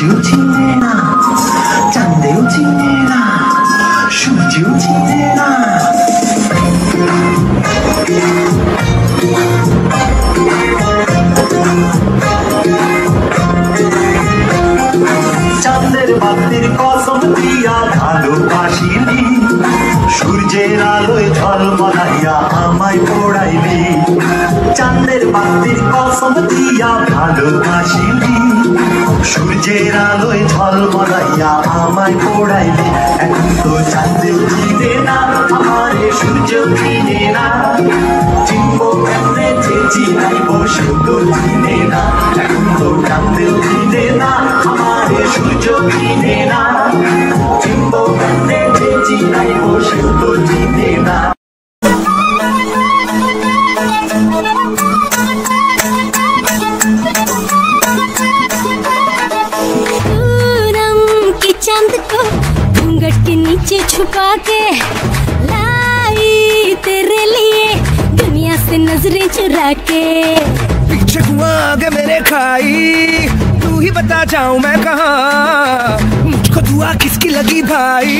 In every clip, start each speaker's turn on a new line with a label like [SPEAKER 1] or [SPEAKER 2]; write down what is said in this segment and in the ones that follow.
[SPEAKER 1] আকাশেও চিনে না, চাঁদেও চিনে না, সূর্যও চিনে না। চাঁদের বাতির কসম দিয়া ভালোবাসিলি, সূর্যের আলোয় ঝলমলাইয়া আমায় পোড়াইলি। চাঁদের বাতির কসম দিয়া ভালোবাসিলি, সূর্যের আলোয় ঝলমলাইয়া আমায় পোড়াইলি। এখন তো চাঁদেও চিনে না আমারে, সূর্য চিনে না। চিনবো কেমনে যে চিনাইব সেও তো চিনে না। এখন তো চাঁদেও চিনে না আমারে, সূর্য চিনে না। চিনবো কেমনে যে চিনাইব সেও তো চিনে না।
[SPEAKER 2] चांद को घूंघट के नीचे छुपा के लाई तेरे लिए दुनिया से नजरें चुरा के।
[SPEAKER 3] पीछे हुआ आगे मेरे खाई, तू ही बता जाऊं मैं कहाँ। मुझको दुआ किसकी लगी भाई,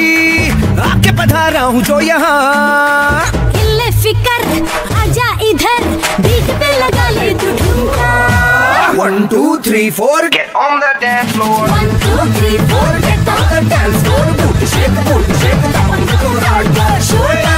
[SPEAKER 3] आके पधार रहा हूँ जो यहाँ।
[SPEAKER 2] हिले फिकर आजा इधर, बीट पे लगा ले तू ठुमका।
[SPEAKER 3] 1 2 3 4 get on the dance floor।
[SPEAKER 2] 1 2 3 4 get on the dance floor।
[SPEAKER 3] Booty shake, booty shake, that one little hard, show it.